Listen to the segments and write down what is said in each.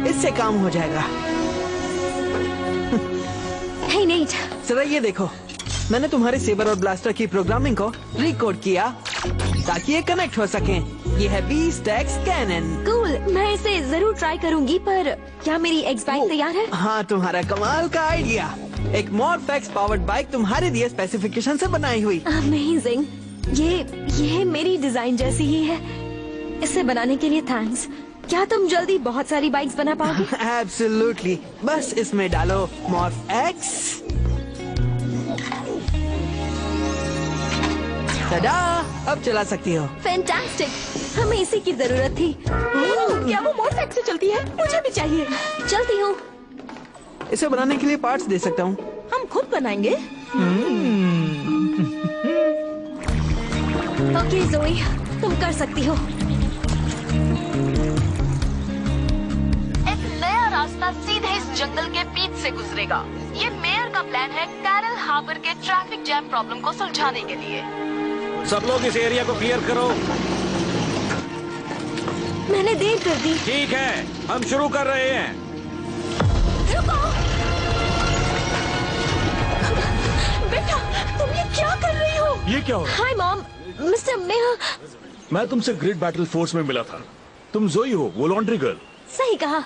इससे काम हो जाएगा। हे नेट, जरा ये देखो, मैंने तुम्हारे सेबर और ब्लास्टर की प्रोग्रामिंग को रिकोड किया ताकि ये कनेक्ट हो सके। ये है B-Stacks कैनन। कूल, मैं इसे जरूर ट्राई करूंगी, पर क्या मेरी एक्स बाइक तैयार है? हाँ, तुम्हारा कमाल का आइडिया। एक मॉर्फेक्स पावर्ड बाइक तुम्हारे दिए स्पेसिफिकेशन से बनाई हुई। अमेजिंग। ये मेरी डिजाइन जैसी ही है। इसे बनाने के लिए थैंक्स। क्या तुम जल्दी बहुत सारी बाइक्स बना पाओगे? एब्सोल्युटली। बस इसमें डालो मॉर्फ-एक्स। tada! अब चला सकती हो। फैंटास्टिक, हमें इसी की जरूरत थी। क्या वो मॉर्फ-एक्स से चलती है? मुझे भी चाहिए। चलती हूँ। इसे बनाने के लिए पार्ट्स दे सकता हूँ। हम खुद बनाएंगे। ओके ज़ोई, तुम कर सकती हो। एक नया रास्ता सीधे इस जंगल के बीच से गुजरेगा। ये मेयर का प्लान है कैरल हार्बर के ट्रैफिक जैम प्रॉब्लम को सुलझाने के लिए। सब लोग इस एरिया को क्लियर करो। मैंने देर कर दी। ठीक है, हम शुरू कर रहे हैं। रुको! बेटा, तुम ये क्या कर रही हो? ये क्या हो रहा है? Hi mom, mister mayor. मैं तुमसे ग्रिड बैटल फोर्स में मिला था। तुम जोई हो, वो लॉन्ड्री गर्ल। सही कहा।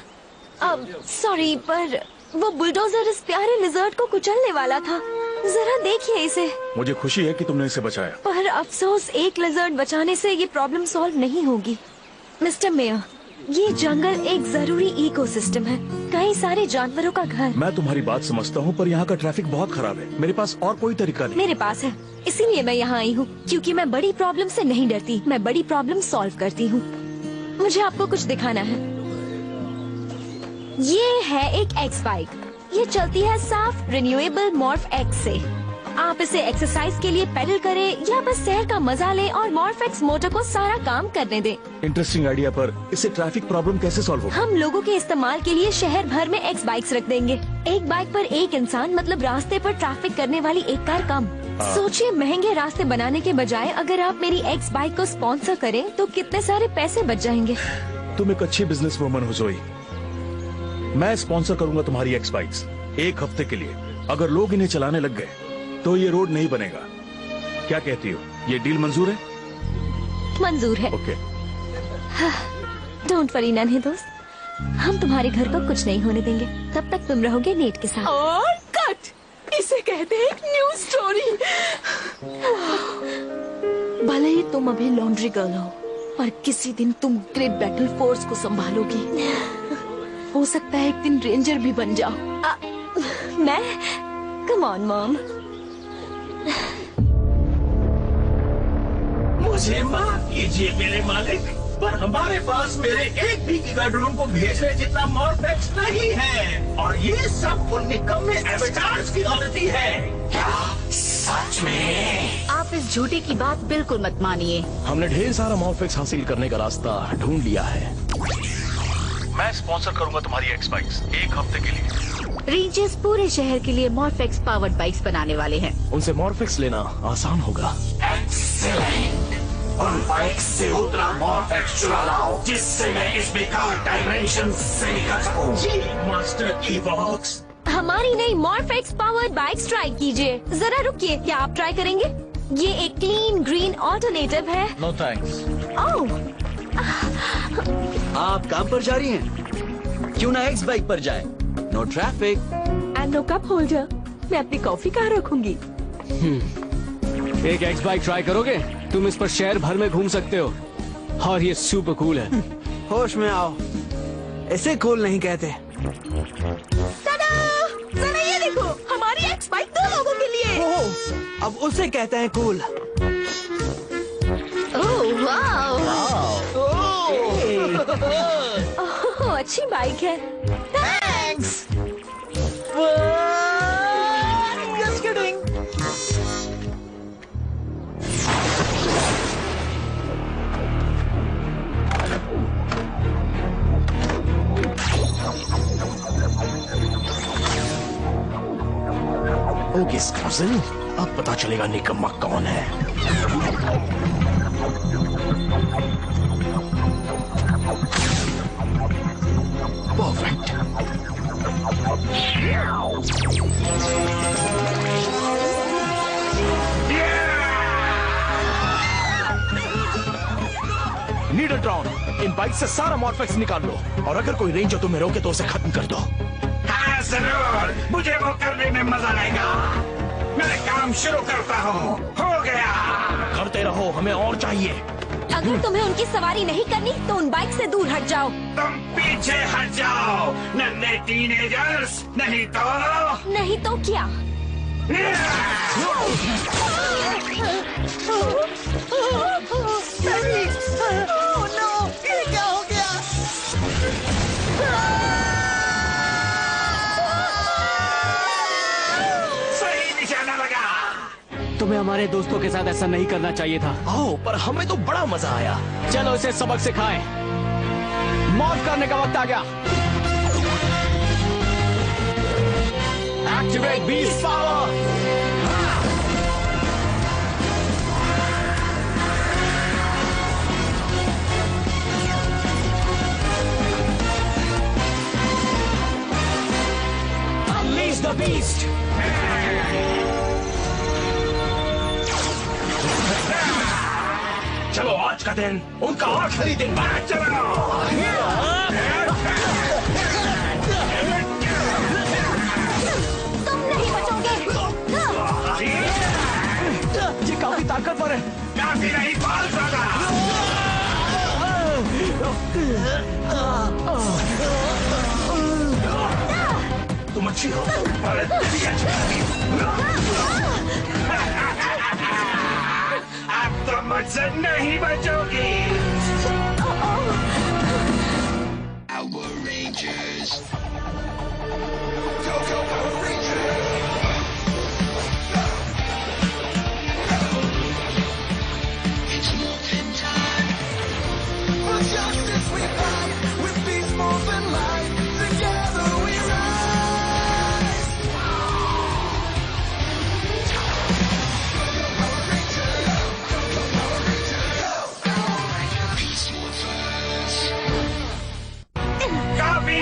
अब सॉरी, पर वो बुलडोजर इस प्यारे लिजर्ड को कुचलने वाला था। जरा देखिए इसे। मुझे खुशी है कि तुमने इसे बचाया। पर अफसोस, एक लिजर्ड बचाने से ये प्रॉब्लम सॉल्व नहीं होगी। मिस्टर मेयर, ये जंगल एक जरूरी इकोसिस्टम है, कई सारे जानवरों का घर। मैं तुम्हारी बात समझता हूँ, पर यहाँ का ट्रैफिक बहुत खराब है। मेरे पास और कोई तरीका नहीं। मेरे पास है, इसीलिए मैं यहाँ आई हूँ, क्योंकि मैं बड़ी प्रॉब्लम से नहीं डरती, मैं बड़ी प्रॉब्लम सॉल्व करती हूँ। मुझे आपको कुछ दिखाना है। ये है एक एक्स बाइक। ये चलती है साफ रिन्यूएबल मॉर्फ-एक्स से। आप इसे एक्सरसाइज के लिए पेडल करें या बस सैर का मजा लें और मॉर्फ-एक्स मोटर को सारा काम करने दें। इंटरेस्टिंग आइडिया, पर इससे ट्रैफिक प्रॉब्लम कैसे सॉल्व होगा? हम लोगों के इस्तेमाल के लिए शहर भर में एक्स बाइक्स रख देंगे। एक बाइक पर एक इंसान, मतलब रास्ते पर ट्रैफिक करने वाली एक कार कम। सोचिए, महंगे रास्ते बनाने के बजाय अगर आप मेरी एक्स बाइक को स्पॉन्सर करें तो कितने सारे पैसे बच जाएंगे। तुम एक अच्छी बिजनेस वुमन हो जोई। मैं स्पॉन्सर करूंगा तुम्हारी एक्स बाइक्स 1 हफ्ते के लिए। अगर लोग इन्हें चलाने लग गए तो ये रोड नहीं बनेगा। क्या कहती हो, ये डील मंजूर है? मंजूर है। ओके। डोंट वरी नन्हे दोस्त, हम तुम्हारे घर को कुछ नहीं होने देंगे। तब तक तुम रहोगे नेट के साथ। और कट, इसे कहते हैं एक न्यूज स्टोरी। भले ही तुम अभी लॉन्ड्री गर्ल हो, पर किसी दिन तुम ग्रेट बैटल फोर्स को संभालोगी। हो सकता है एक दिन रेंजर भी बन जाओ। मैं? Come on mom. मुझे माफ कीजिए मेरे मालिक, पर हमारे पास मेरे एक भी बेडरूम को भेजने जितना मॉर्फ-एक्स नहीं है, और ये सब उन निकम्मे एवेटार्स की गलती है। क्या सच में? आप इस झूठे की बात बिल्कुल मत मानिए। हमने ढेर सारा मॉर्फ-एक्स हासिल करने का रास्ता ढूंढ लिया है। मैं स्पॉन्सर करूंगा तुम्हारी एक्स बाइक्स 1 हफ्ते के लिए। रेंजर्स पूरे शहर के लिए मॉर्फ-एक्स पावर्ड बाइक्स बनाने वाले हैं। उनसे मॉर्फ-एक्स लेना आसान होगा। उन बाइक से उतरा मॉर्फ-एक्स चुरा लाओ, जिससे मैं इस बेकार डायमेंशन से निकल सकूं। जी मास्टर की बॉक्स। हमारी नई मॉर्फ-एक्स पावर्ड बाइक्स ट्राई कीजिए। जरा रुकिए, क्या आप ट्राई करेंगे? ये एक क्लीन ग्रीन ऑल्टरनेटिव है। No thanks. ओह, आप काम पर जा रही हैं? क्यों ना एक्स बाइक पर जाएं? No traffic and no cup holder. मैं अपनी कॉफी कहाँ रखूंगी? एक एक्स बाइक ट्राई करोगे? तुम इस पर शहर भर में घूम सकते हो और ये सुपर कूल है। होश में आओ, इसे कूल नहीं कहते। जरा ये देखो, हमारी एक्स बाइक 2 लोगों के लिए। ओह, अब उसे कहते हैं कूल। Oh wow! ओह, अच्छी बाइक है। थैंक्स। Just kidding. ओके स्कूजन, अब पता चलेगा निकम्मा कौन है। परफेक्ट। नीडलट्रॉन, इन बाइक से सारा मॉर्फेक्स निकाल लो, और अगर कोई रेंज हो तुम्हें रोके तो उसे खत्म कर दो। हाँ जरूर, मुझे वो करने में मजा आएगा। मैं काम शुरू करता हूँ। हो गया। करते रहो, हमें और चाहिए। अगर तुम्हें उनकी सवारी नहीं करनी तो उन बाइक से दूर हट जाओ। तुम पीछे हट जाओ, नन्हे टीनेजर्स। नहीं तो क्या? ये क्या हो गया? सही निशाना लगा। तुम्हें हमारे दोस्तों के साथ ऐसा नहीं करना चाहिए था। आओ, पर हमें तो बड़ा मजा आया। चलो इसे सबक सिखाएं। मॉर्फ करने का वक्त आ गया। Activate beast power. Unleash the beast. चलो आज का दिन उनका आखिरी दिन बना। चलो तुम नहीं बचोगे। ये काफी ताकतवर है। काफी नहीं, बहुत ज्यादा। तुम अच्छी हो, पर भी अच्छी अब तो मुझसे नहीं बचोगी।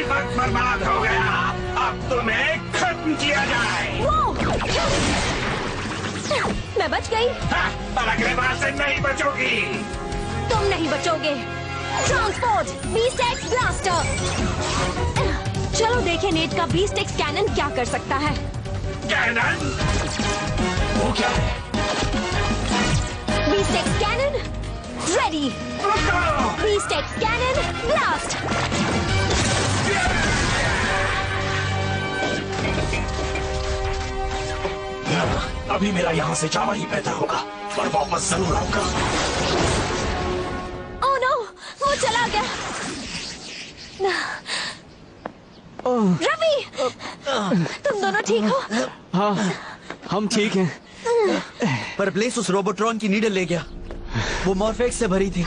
वक्त बर्बाद हो गया। अब तुम्हें खत्म किया जाए। मैं बच गई। हाँ, पर अगले बार से नहीं बचोगी। तुम नहीं बचोगे। Transport beast X blaster. चलो देखें नेट का बीस्ट एक्स कैनन क्या कर सकता है। कैनन? वो क्या है? Beast X cannon ready. Beast X cannon blast. अभी मेरा यहाँ से जाना ही बेहतर होगा, पर वापस जरूर आऊंगा। ओह नो, वो चला गया। रवि, तुम दोनों ठीक हो? हाँ, हम ठीक हैं। पर ब्लेस उस रोबोट्रॉन की नीडल ले गया। वो मॉर्फेक्स से भरी थी।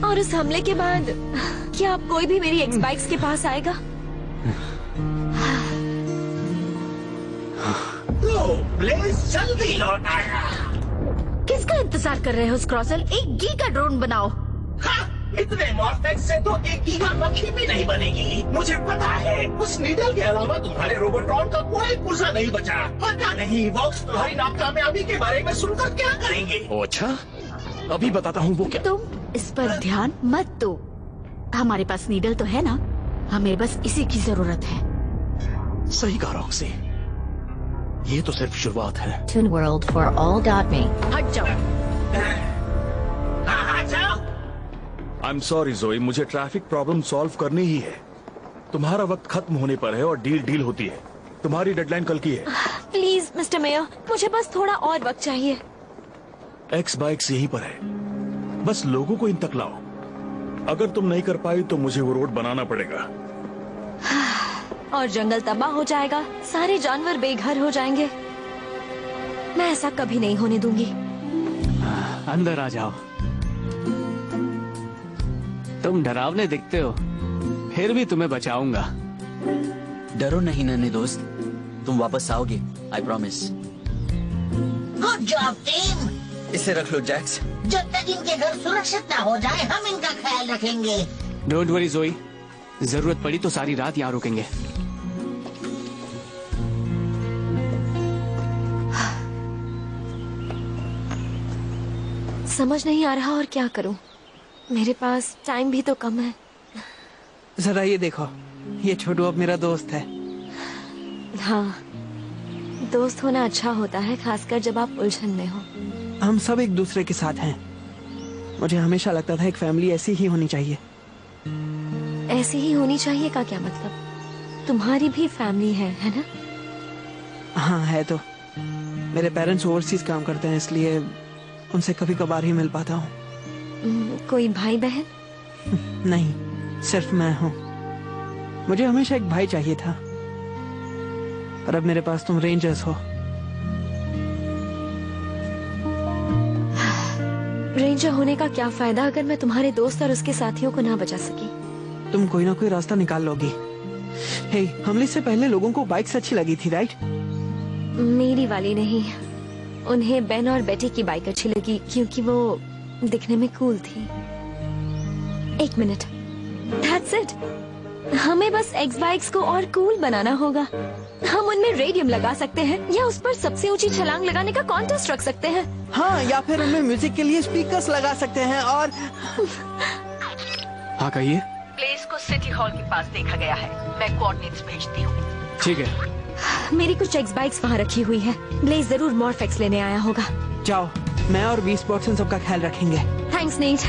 और उस हमले के बाद क्या अब कोई भी मेरी एक्स बाइक्स के पास आएगा? ब्लेस जल्दी लौट आएगा। किसका इंतजार कर रहे हो स्क्रॉसल? एक गीगा ड्रोन बनाओ। हाँ, इतने मॉर्फेक्स से तो एक गीगा मक्खी भी नहीं बनेगी। मुझे पता है, उस नीडल के अलावा तुम्हारे रोबोट्रॉन का कोई पुर्जा नहीं बचा। पता नहीं वॉक्स तुम्हारी नाकामयाबी के बारे में सुनकर क्या करेंगे। ओ अच्छा, अभी बताता हूँ वो क्या। तुम इस पर ध्यान मत दो। हमारे पास नीडल तो है ना, हमें बस इसी की जरूरत है। सही कहा रॉक्सी, ये तो सिर्फ शुरुआत है। TuneWorld4all.me। हट जाओ। आई एम सॉरी जोई, मुझे ट्रैफिक प्रॉब्लम सॉल्व करनी ही है। तुम्हारा वक्त खत्म होने पर है और डील होती है। तुम्हारी डेडलाइन कल की है। प्लीज मिस्टर मेयर, मुझे बस थोड़ा और वक्त चाहिए। एक्स बाइक्स यहीं पर है, बस लोगों को इन तक लाओ। अगर तुम नहीं कर पाई तो मुझे वो रोड बनाना पड़ेगा। और जंगल तबाह हो जाएगा, सारे जानवर बेघर हो जाएंगे। मैं ऐसा कभी नहीं होने दूंगी। अंदर आ जाओ। तुम डरावने दिखते हो, फिर भी तुम्हें बचाऊंगा। डरो नहीं नन्हे दोस्त, तुम वापस आओगे, I promise. Good job team. इसे रख लो जैक्स। जब तक इनके घर सुरक्षित न हो जाए हम इनका ख्याल रखेंगे। डोंट वरी जोई, जरूरत पड़ी तो सारी रात यहाँ रुकेंगे। समझ नहीं आ रहा और क्या करूं। मेरे पास टाइम भी तो कम है। जरा ये देखो, ये छोटू अब मेरा दोस्त है। हाँ, दोस्त होना अच्छा होता है, खासकर जब आप उलझन में हो। हम सब एक दूसरे के साथ हैं। मुझे हमेशा लगता था एक फैमिली ऐसी ही होनी चाहिए। ऐसी ही होनी चाहिए का क्या मतलब? तुम्हारी भी फैमिली है ना? हाँ है तो। मेरे पेरेंट्स ओवरसीज काम करते हैं, इसलिए उनसे कभी कभार ही मिल पाता हूँ। कोई भाई बहन? नहीं, सिर्फ मैं हूँ। मुझे हमेशा एक भाई चाहिए था, पर अब मेरे पास तुम रेंजर्स हो। रेंजर होने का क्या फायदा अगर मैं तुम्हारे दोस्त और उसके साथियों को ना बचा सकी? तुम कोई ना कोई रास्ता निकाल लोगी। हे, हमले से पहले लोगों को बाइक्स अच्छी लगी थी, राइट? मेरी वाली नहीं, उन्हें बेन और बेटी की बाइक अच्छी लगी क्योंकि वो दिखने में कूल थी। एक मिनट, दैट्स इट। हमें बस एक्स बाइक्स को और कूल बनाना होगा। हम उनमें रेडियम लगा सकते हैं या उस पर सबसे ऊंची छलांग लगाने का कॉन्टेस्ट रख सकते हैं। हाँ, या फिर उनमें म्यूजिक के लिए स्पीकर्स लगा सकते हैं और हाँ कहिए। प्लेस को सिटी हॉल के पास देखा गया है। मैं कोऑर्डिनेट्स भेजती हूँ। ठीक है। मेरी कुछ एक्स बाइक्स वहाँ रखी हुई है। ब्लेज जरूर मॉर्फेक्स लेने आया होगा। जाओ, मैं और 20 बॉट्स सबका ख्याल रखेंगे। Thanks net.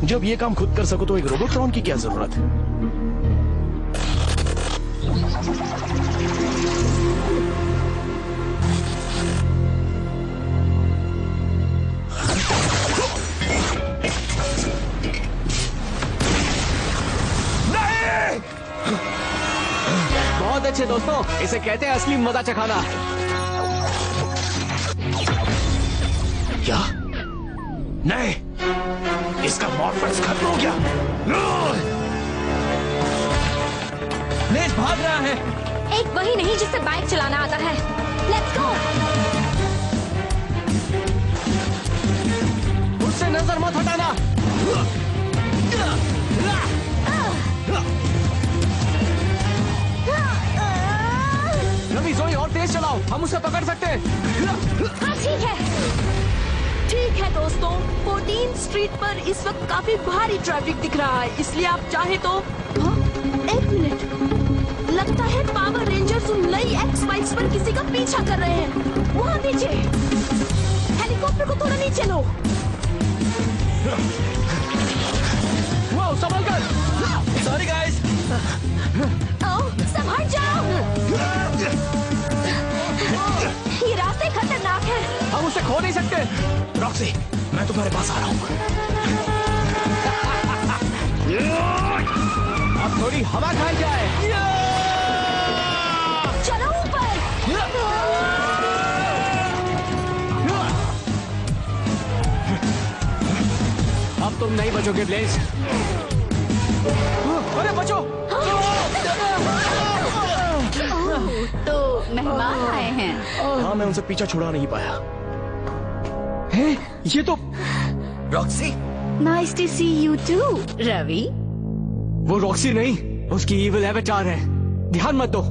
जब ये काम खुद कर सको तो एक रोबोट्रॉन की क्या जरूरत है? बहुत अच्छे दोस्तों, इसे कहते हैं असली मजा चखाना। क्या? नहीं, इसका मॉर्फेक्स खत्म हो गया। ब्लेज भाग रहा है। एक वही नहीं जिससे बाइक चलाना आता है। Let's go. उससे नजर मत हटाना। रवि, जोई और तेज चलाओ, हम उसे पकड़ सकते हैं। हाँ ठीक है दोस्तों, 14 स्ट्रीट पर इस वक्त काफी भारी ट्रैफिक दिख रहा है, इसलिए आप चाहे तो एक मिनट, लगता है पावर रेंजर्स उन नई एक्स बाइक्स पर किसी का पीछा कर रहे हैं। वहाँ नीचे हेलीकॉप्टर को थोड़ा नीचे लो। वाओ, संभल कर। Sorry guys. संभाल जाओ। ये रास्ते खतरनाक है। हम उसे खो नहीं सकते। रॉक्सी, मैं तुम्हारे पास आ रहा हूँ। अब थोड़ी हवा खाई जाए। चलो ऊपर। अब तुम नहीं बचोगे ब्लेज। अरे बचो। तो मेहमान आए हैं। हाँ, मैं उनसे पीछा छुड़ा नहीं पाया। है, ये तो Roxy. Nice to see you too Ravi. वो रॉक्सी नहीं, उसकी इविल एवेटार है। ध्यान मत दो।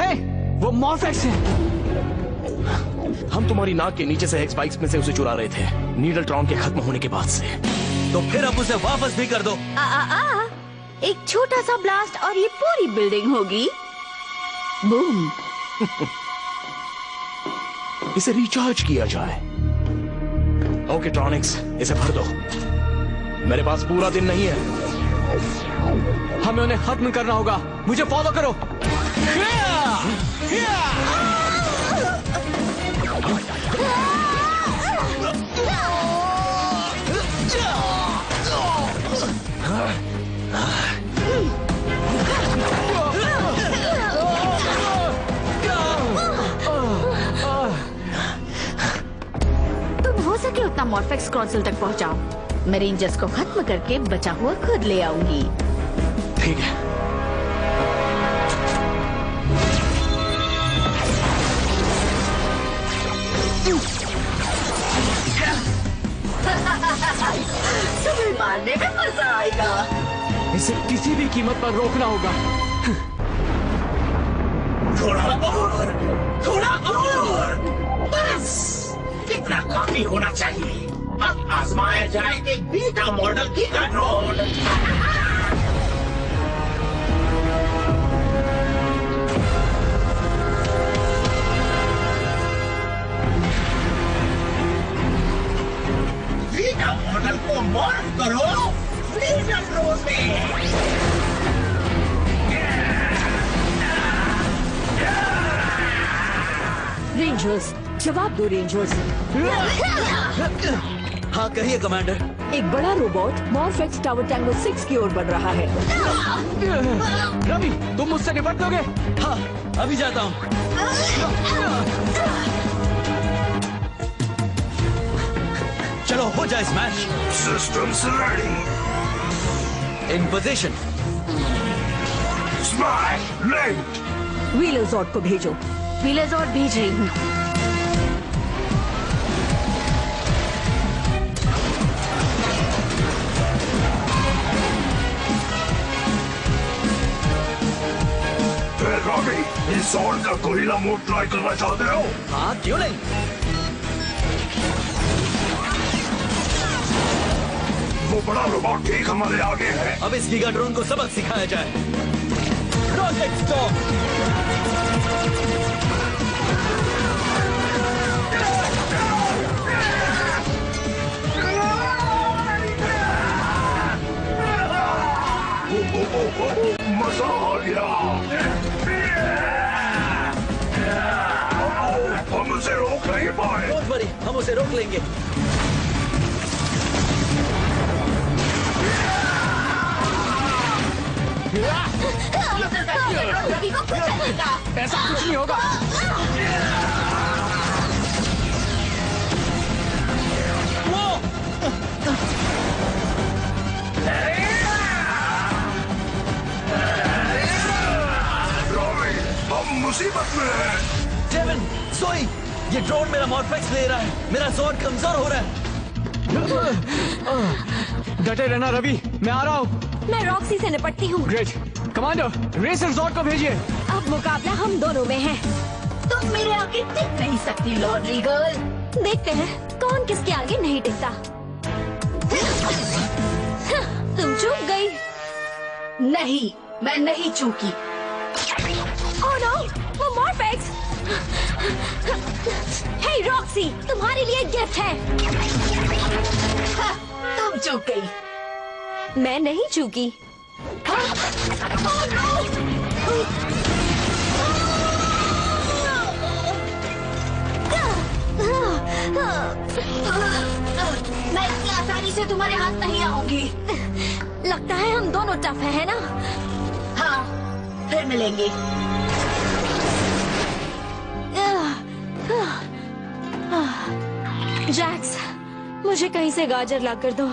है, वो मॉर्फेक्स है। हम तुम्हारी नाक के नीचे से एक्स बाइक्स में से उसे चुरा रहे थे, नीडलट्रॉन के खत्म होने के बाद से। तो फिर अब उसे वापस भी कर दो। एक छोटा सा ब्लास्ट और ये पूरी बिल्डिंग होगी बूम। इसे रिचार्ज किया जाए। ओके ट्रॉनिक्स, इसे भर दो। मेरे पास पूरा दिन नहीं है। हमें उन्हें खत्म करना होगा। मुझे फॉलो करो। तुम हो सके उतना मॉर्फेक्स कॉन्सोल तक पहुंचाओ। मैं रेंजर्स को खत्म करके बचा हुआ खुद ले आऊंगी। ठीक है। तुम्हें मारने में मजा आएगा। इसे किसी भी कीमत पर रोकना होगा। थोड़ा और, बस कितना काफी होना चाहिए। अब आजमाया जाए एक बीटा मॉडल की ड्रोन। बीटा मॉडल को मॉर्फ करो फ्रीडम ड्रोन में। रेंजर्स, जवाब दो रेंजर्स। हाँ कहिए कमांडर। एक बड़ा रोबोट मॉर्फेक्स टावर टैंगो 6 की ओर बढ़ रहा है। रवि, तुम मुझसे निपट लोगे? हाँ अभी जाता हूँ। चलो हो जाए smash. Systems ready. In position. Smash linked. व्हीलरजॉर्ड को भेजो। व्हीलरजॉर्ड भेज रही हूँ। रॉबी, इस सॉर्ड का गोरिल्ला मोड ट्राई करना चाहते हो? हाँ क्यों नहीं। वो बड़ा रोबोट ठीक हमारे आगे है। अब इस गीगा ड्रोन को सबक सिखाया जाए। Project stop. मजा आ गया। हम उसे रोक नहीं पाए। डोंट वरी, हम उसे रोक लेंगे। ऐसा कुछ नहीं होगा। हम मुसीबत में हैं। जेवन, सोई, ये ड्रोन मेरा मॉर्फेक्स ले रहा है। मेरा जोर कमजोर हो रहा है। डटे रहना रवि, मैं आ रहा हूँ। मैं रॉक्सी से निपटती हूँ। ग्रेट। कमांडर, रेसर जॉर्ड को भेजिए। अब मुकाबला हम दोनों में है। तुम मेरे आगे टिक नहीं सकती लॉन्ड्री गर्ल। देखते हैं कौन किसके आगे नहीं टिकता। तुम चूक गई। नहीं, मैं नहीं चूकी। ओह नो, वो मॉर्फेक्स। हे रॉक्सी, तुम्हारे लिए गिफ्ट है। तुम चूक गई। मैं नहीं चूकी। मैं इतनी आसानी से तुम्हारे हाथ नहीं आऊंगी। लगता है हम दोनों टफ है ना? हाँ, फिर मिलेंगे। जैक्स, मुझे कहीं से गाजर ला कर दो।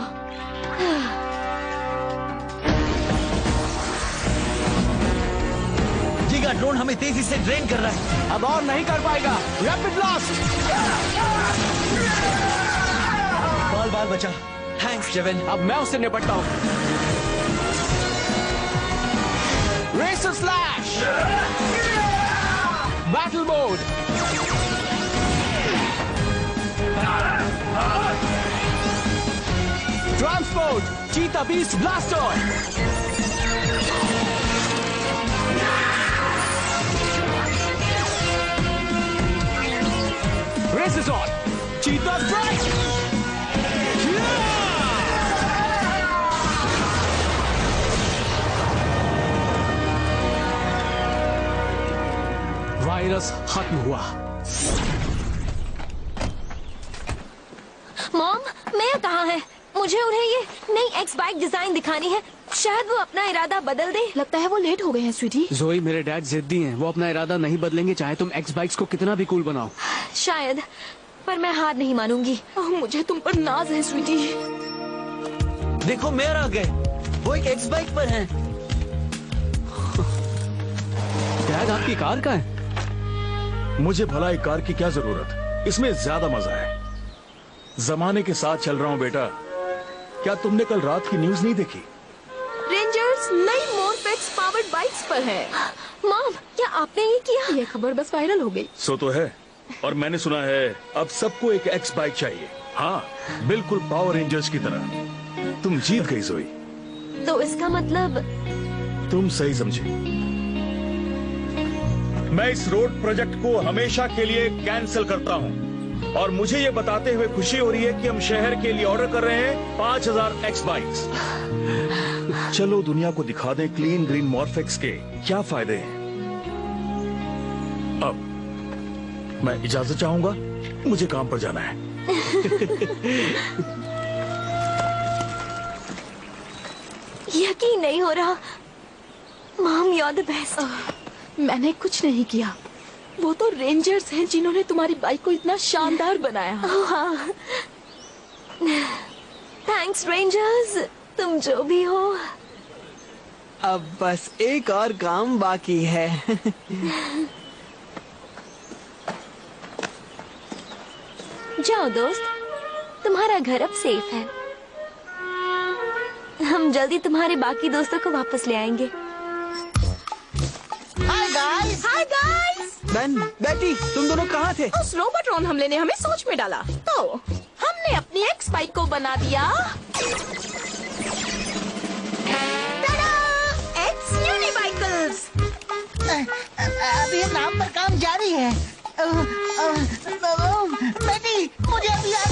गीगा ड्रोन हमें तेजी से ड्रेन कर रहा है। अब और नहीं कर पाएगा। Rapid blast. बाल बचा। थैंक्स जेवन। अब मैं उससे निपटता हूँ। Racer slash. Battle mode. Transport cheetah beast blaster. Races on! Cheetah strike! Virus खत्म हुआ। मॉम, मैं कहाँ है? मुझे उन्हें ये नई एक्स बाइक डिजाइन दिखानी है। शायद वो अपना इरादा बदल दे। लगता है वो लेट हो गए हैं स्वीटी। जोई, मेरे डैड जिद्दी हैं। वो अपना इरादा नहीं बदलेंगे, चाहे तुम एक्स बाइक्स को कितना भी कूल बनाओ। शायद, पर मैं हार नहीं मानूंगी। मुझे तुम पर नाज है स्वीटी। देखो मेयर आ गए। वो एक एक्स बाइक पर हैं। डैड, आपकी कार का है? मुझे भला एक कार की क्या जरूरत? इसमें ज्यादा मजा है। जमाने के साथ चल रहा हूँ बेटा। क्या तुमने कल रात की न्यूज नहीं देखी? रेंजर्स नई मॉर्फेक्स पावर्ड बाइक्स पर है। मॉम, क्या आपने ये किया? ये खबर बस वायरल हो गई। सो तो है, और मैंने सुना है अब सबको एक एक्स बाइक चाहिए। हाँ, बिल्कुल पावर रेंजर्स की तरह। तुम जीत गई जोई। तो इसका मतलब? तुम सही समझी। मैं इस रोड प्रोजेक्ट को हमेशा के लिए कैंसिल करता हूँ, और मुझे ये बताते हुए खुशी हो रही है कि हम शहर के लिए ऑर्डर कर रहे हैं 5000 एक्स बाइक्स। चलो दुनिया को दिखा दें क्लीन ग्रीन मॉर्फेक्स के क्या फायदे हैं। अब मैं इजाजत चाहूंगा, मुझे काम पर जाना है। यकीन नहीं हो रहा। Mom, you are the best. मैंने कुछ नहीं किया। वो तो रेंजर्स हैं जिन्होंने तुम्हारी बाइक को इतना शानदार बनाया। हाँ, थैंक्स रेंजर्स, तुम जो भी हो। अब बस एक और काम बाकी है। जाओ दोस्त, तुम्हारा घर अब सेफ है। हम जल्दी तुम्हारे बाकी दोस्तों को वापस ले आएंगे। Hi guys. Hi guys. Ben, बेटी, तुम दोनों कहाँ थे? उस रोबोट्रॉन हमले ने हमें सोच में डाला, तो हमने अपनी एक्स बाइक को बना दिया एक्स यूनिबाइकल्स। अभी नाम पर काम जारी है। बेटी, मुझे अभी याद